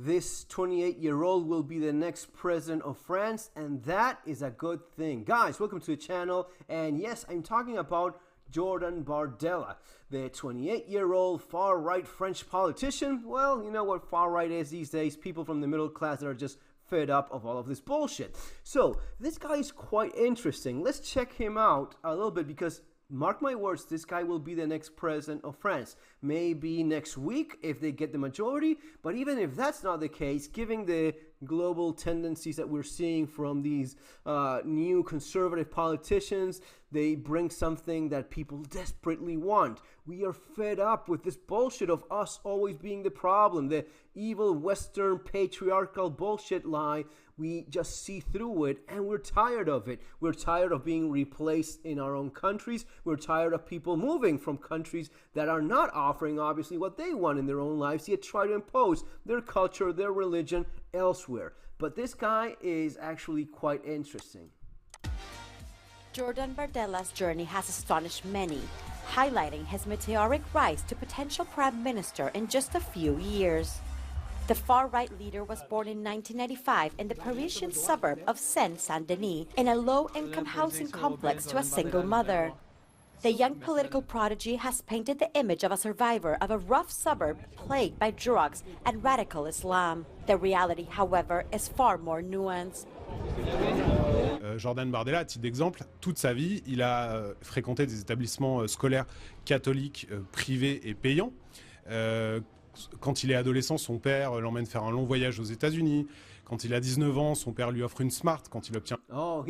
this 28-year-old will be the next president of France, and that is a good thing. Guys, welcome to the channel, and yes, I'm talking about Jordan Bardella, the 28-year-old far-right French politician. Well, you know what far-right is these days, people from the middle class that are just fed up of all of this bullshit. So, this guy is quite interesting. Let's check him out a little bit because, mark my words, this guy will be the next president of France. Maybe next week if they get the majority, but even if that's not the case, given the global tendencies that we're seeing from these new conservative politicians, they bring something that people desperately want. We are fed up with this bullshit of us always being the problem, the evil Western patriarchal bullshit lie. We just see through it and we're tired of it. We're tired of being replaced in our own countries. We're tired of people moving from countries that are not offering obviously what they want in their own lives, yet try to impose their culture, their religion elsewhere. But this guy is actually quite interesting. Jordan Bardella's journey has astonished many, highlighting his meteoric rise to potential prime minister in just a few years. The far-right leader was born in 1995 in the Parisian suburb of Seine-Saint-Denis in a low-income housing complex to a single mother. The young political prodigy has painted the image of a survivor of a rough suburb plagued by drugs and radical Islam. The reality, however, is far more nuanced. Jordan Bardella, à titre d'exemple, toute sa vie, il a fréquenté des établissements scolaires catholiques privés et payants. Quand il est adolescent, son père l'emmène faire un long voyage aux États-Unis. Quand il a 19 ans, son père lui offre une Smart quand il obtient... Oh,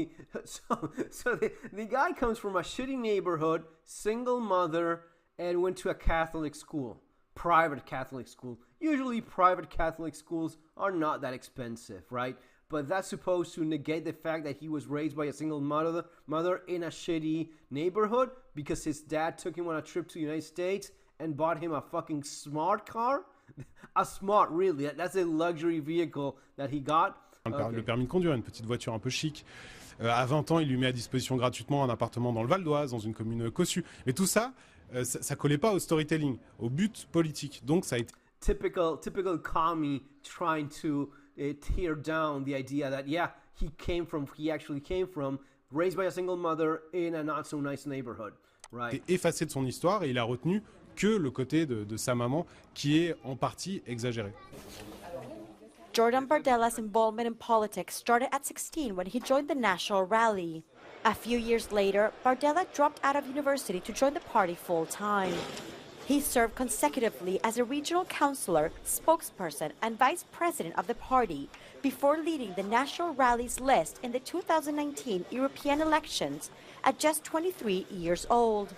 so the guy comes from a shitty neighborhood, single mother, and went to a Catholic school, private Catholic school. Usually private Catholic schools are not that expensive, right? But that's supposed to negate the fact that he was raised by a single mother in a shitty neighborhood because his dad took him on a trip to the United States and bought him a fucking smart car? A smart, really. That's a luxury vehicle that he got. Okay. Le permis de conduire, une petite voiture un peu chic. À 20 ans, il lui met à disposition gratuitement un appartement dans le Val d'Oise, dans une commune cossue. Mais tout ça, ça collait pas au storytelling, au but politique. Donc ça a été... Typical commie trying to tear down the idea that, yeah, he actually came from, raised by a single mother in a not so nice neighborhood. Right. Effacé de son histoire et il a retenu que le côté de sa maman qui est en partie exagéré. Jordan Bardella's involvement in politics started at 16 when he joined the National Rally. A few years later, Bardella dropped out of university to join the party full-time. He served consecutively as a regional councillor, spokesperson, and vice president of the party before leading the National Rally's list in the 2019 European elections at just 23 years old.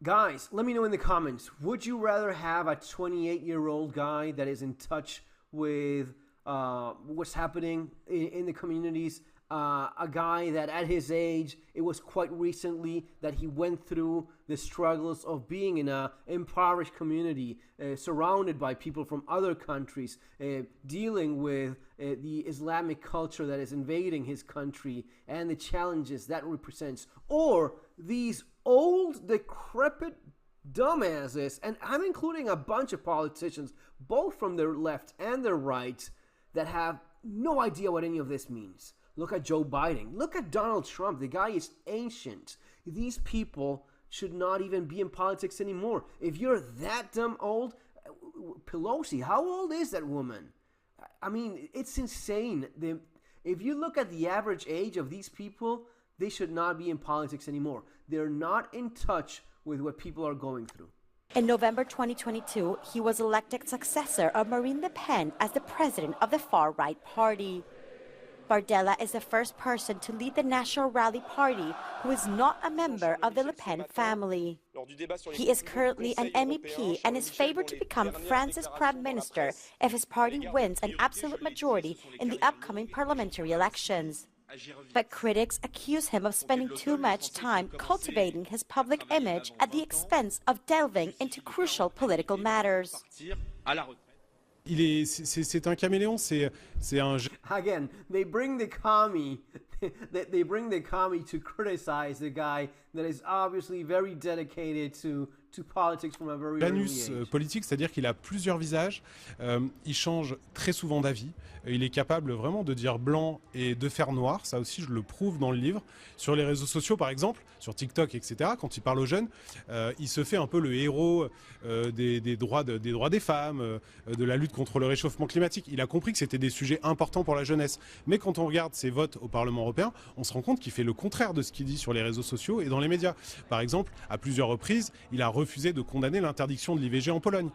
Guys, let me know in the comments, would you rather have a 28-year-old guy that is in touch with what's happening in the communities, a guy that at his age, it was quite recently that he went through the struggles of being in an impoverished community, surrounded by people from other countries, dealing with the Islamic culture that is invading his country and the challenges that represents, or these old, decrepit dumbasses, and I'm including a bunch of politicians, both from their left and their right, that have no idea what any of this means. Look at Joe Biden. Look at Donald Trump. The guy is ancient. These people should not even be in politics anymore. If you're that dumb old, Pelosi, how old is that woman? I mean, it's insane. If you look at the average age of these people, they should not be in politics anymore. They're not in touch with what people are going through. In November 2022, he was elected successor of Marine Le Pen as the president of the far-right party. Bardella is the first person to lead the National Rally Party who is not a member of the Le Pen family. He is currently an MEP and is favored to become France's prime minister if his party wins an absolute majority in the upcoming parliamentary elections. But critics accuse him of spending too much time cultivating his public image at the expense of delving into crucial political matters. C'est un caméléon, c'est un... Again, they bring the commie to criticize the guy that is obviously very dedicated to to politics from a very early L'anus age. politique, c'est-à-dire qu'il a plusieurs visages, il change très souvent d'avis, il est capable vraiment de dire blanc et de faire noir, ça aussi je le prouve dans le livre. Sur les réseaux sociaux par exemple, sur TikTok, etc., quand il parle aux jeunes, il se fait un peu le héros des droits des femmes, de la lutte contre le réchauffement climatique. Il a compris que c'était des sujets importants pour la jeunesse. Mais quand on regarde ses votes au Parlement européen, on se rend compte qu'il fait le contraire de ce qu'il dit sur les réseaux sociaux et dans les médias. Par exemple, à plusieurs reprises, il a refusé de condamner l'interdiction de l'IVG en Pologne.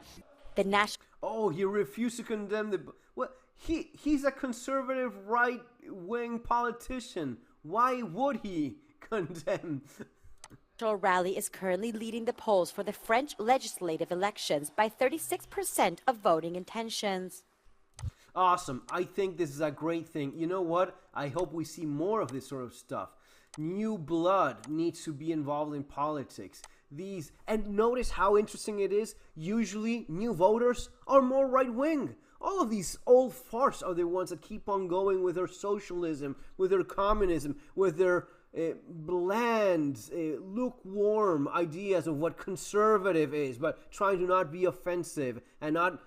Oh, he refused to condemn the... What? He's a conservative right-wing politician. Why would he condemn... Rally is currently leading the polls for the French legislative elections by 36% of voting intentions. Awesome. I think this is a great thing. You know what? I hope we see more of this sort of stuff. New blood needs to be involved in politics. And notice how interesting it is. Usually, new voters are more right-wing. All of these old farts are the ones that keep on going with their socialism, with their communism, with their bland, lukewarm ideas of what conservative is, but trying to not be offensive and not,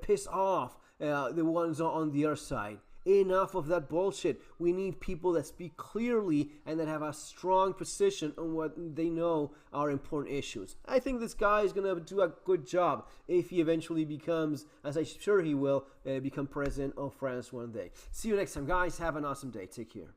piss off the ones on the other side. Enough of that bullshit. We need people that speak clearly and that have a strong position on what they know are important issues. I think this guy is going to do a good job if he eventually becomes, as I'm sure he will, become president of France one day. See you next time, guys. Have an awesome day. Take care.